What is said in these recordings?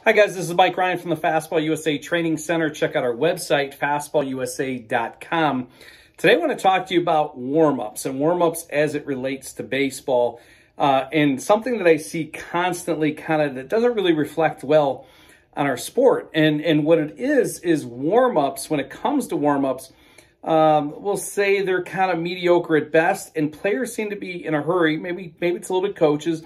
Hi guys, this is Mike Ryan from the Fastball USA Training Center. Check out our website, fastballusa.com. Today I want to talk to you about warm-ups and warm-ups as it relates to baseball. And something that I see constantly that doesn't really reflect well on our sport. And what it is warm-ups. When it comes to warm-ups, we'll say they're kind of mediocre at best, and players seem to be in a hurry. Maybe it's a little bit coaches.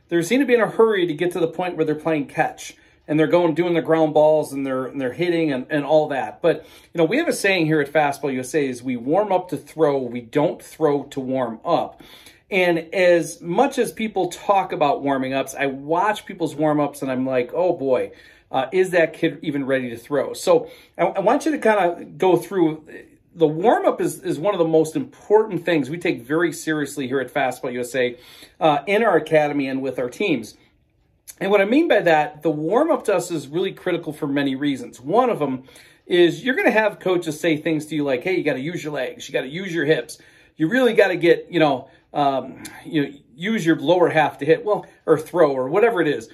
They seem to be in a hurry to get to the point where they're playing catch. And they're doing the ground balls, and they're hitting and all that. But, we have a saying here at Fastball USA is we warm up to throw, we don't throw to warm up. And as much as people talk about warming ups, I watch people's warm ups and I'm like, oh boy, is that kid even ready to throw? So I want you to kind of go through. The warm up is one of the most important things we take very seriously here at Fastball USA in our academy and with our teams. And what I mean by that, the warm-up to us is really critical for many reasons. One of them is you're going to have coaches say things to you like, hey, you got to use your legs. You got to use your hips. You really got to get, use your lower half to hit, or throw or whatever it is.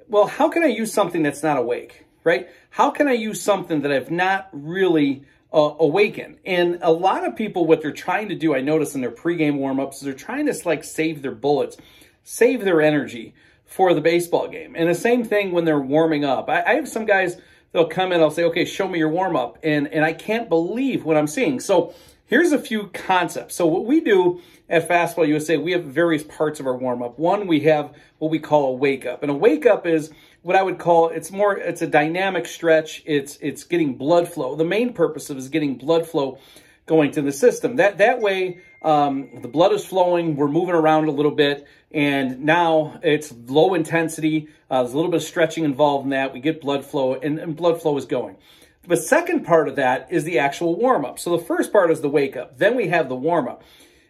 Well, how can I use something that's not awake, right? How can I use something that I've not really awakened? And a lot of people, what they're trying to do, I notice in their pregame warm-ups, is they're trying to save their bullets, save their energy for the baseball game. And the same thing when they're warming up. I have some guys, they'll come in, I'll say, okay, show me your warm-up. And I can't believe what I'm seeing. So here's a few concepts. So what we do at Fastball USA, we have various parts of our warm-up. One, we have what we call a wake-up. And a wake-up is what I would call, it's a dynamic stretch. It's getting blood flow. The main purpose of it is getting blood flow going to the system. That way, the blood is flowing, we're moving around a little bit, and now it's low intensity. There's a little bit of stretching involved in that. We get blood flow, and blood flow is going. The second part of that is the actual warm-up. So the first part is the wake-up. Then we have the warm-up.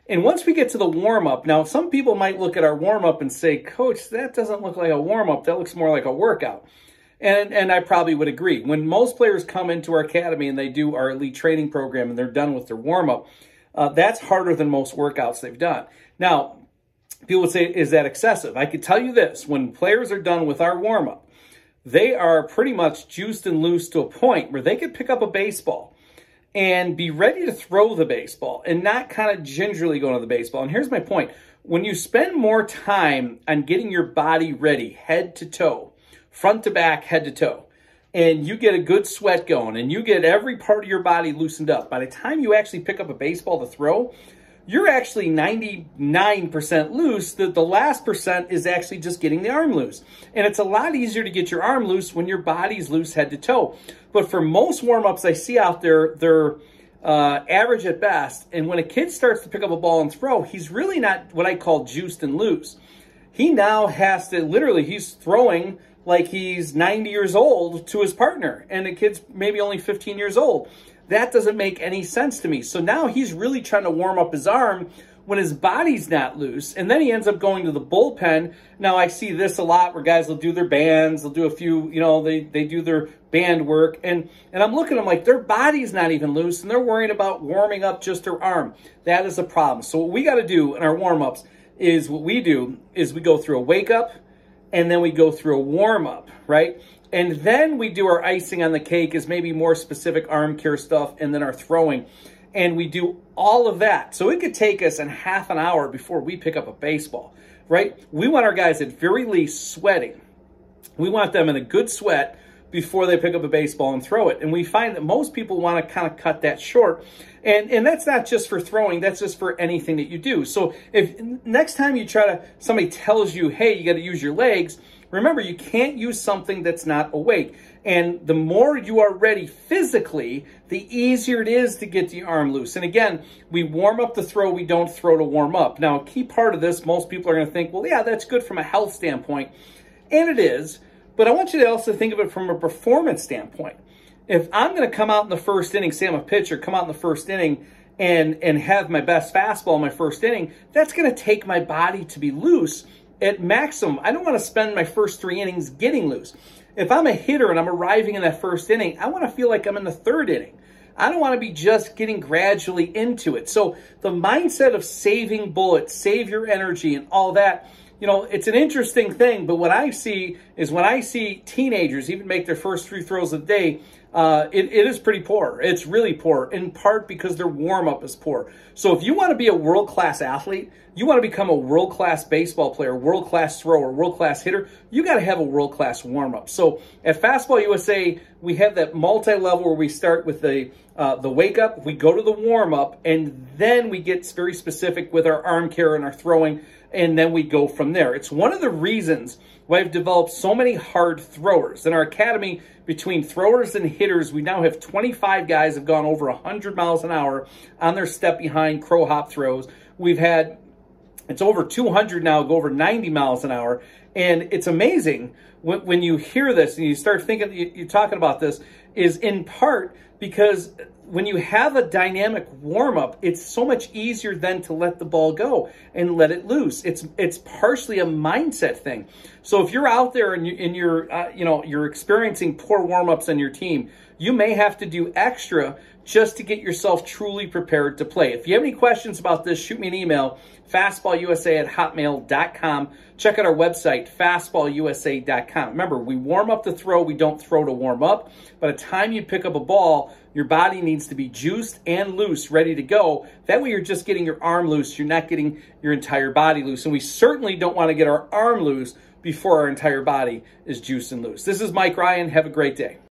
And once we get to the warm-up, now some people might look at our warm-up and say, Coach, that doesn't look like a warm-up. That looks more like a workout. And I probably would agree. When most players come into our academy and they do our elite training program and they're done with their warm-up, that's harder than most workouts they've done. Now, people would say, is that excessive? I could tell you this. When players are done with our warm-up, they are pretty much juiced and loose to a point where they could pick up a baseball and be ready to throw the baseball and not kind of gingerly go to the baseball. And here's my point. When you spend more time on getting your body ready, head to toe, front to back, head to toe, and you get a good sweat going and you get every part of your body loosened up, by the time you actually pick up a baseball to throw, you're actually 99% loose. The last percent is actually just getting the arm loose. And it's a lot easier to get your arm loose when your body's loose head to toe. But for most warm-ups I see out there, they're average at best. And when a kid starts to pick up a ball and throw, he's really not what I call juiced and loose. He now has to, literally, he's throwing like he's 90 years old to his partner. And the kid's maybe only 15 years old. That doesn't make any sense to me. So now he's really trying to warm up his arm when his body's not loose. And then he ends up going to the bullpen. Now, I see this a lot where guys will do their bands. They'll do a few, they do their band work. And I'm looking at them like their body's not even loose. And they're worrying about warming up just their arm. That is a problem. So what we got to do in our warm-ups is we go through a wake-up and then we go through a warm-up, right? And then we do our icing on the cake is maybe more specific arm care stuff, and then our throwing. And we do all of that. So it could take us in half an hour before we pick up a baseball, right? We want our guys at very least sweating. We want them in a good sweat before they pick up a baseball and throw it. And we find that most people want to kind of cut that short. And that's not just for throwing, that's just for anything that you do. So if next time somebody tells you, hey, you got to use your legs, remember, you can't use something that's not awake. And the more you are ready physically, the easier it is to get the arm loose. And again, we warm up to throw, we don't throw to warm up. Now, a key part of this, most people are going to think, well, yeah, that's good from a health standpoint. And it is. But I want you to also think of it from a performance standpoint. If I'm going to come out in the first inning, say I'm a pitcher, come out in the first inning and have my best fastball in my first inning, that's going to take my body to be loose at maximum. I don't want to spend my first 3 innings getting loose. If I'm a hitter and I'm arriving in that first inning, I want to feel like I'm in the 3rd inning. I don't want to be just getting gradually into it. So the mindset of saving bullets, save your energy and all that, you know, it's an interesting thing, but what I see is when I see teenagers even make their first 3 throws of the day, it is pretty poor. It's really poor, in part because their warm-up is poor. So if you want to be a world-class athlete, you want to become a world-class baseball player, world-class thrower, world-class hitter, you got to have a world-class warm-up. So at Fastball USA, we have that multi-level where we start with the wake-up, we go to the warm-up, and then we get very specific with our arm care and our throwing, and then we go from there. It's one of the reasons why I've developed so many hard throwers. In our academy, between throwers and hitters, we now have 25 guys have gone over 100 miles an hour on their step-behind crow hop throws. We've had, it's over 200 now, go over 90 miles an hour. And it's amazing when you hear this and you start thinking, you're talking about this, is in part because when you have a dynamic warm-up, it's so much easier then to let the ball go and let it loose. It's partially a mindset thing. So if you're out there and you're experiencing poor warm-ups on your team, you may have to do extra just to get yourself truly prepared to play. If you have any questions about this, shoot me an email, fastballusa@hotmail.com. Check out our website, fastballusa.com. Remember, we warm up to throw. We don't throw to warm up. By the time you pick up a ball, your body needs to be juiced and loose, ready to go. That way you're just getting your arm loose. You're not getting your entire body loose. And we certainly don't want to get our arm loose before our entire body is juiced and loose. This is Mike Ryan. Have a great day.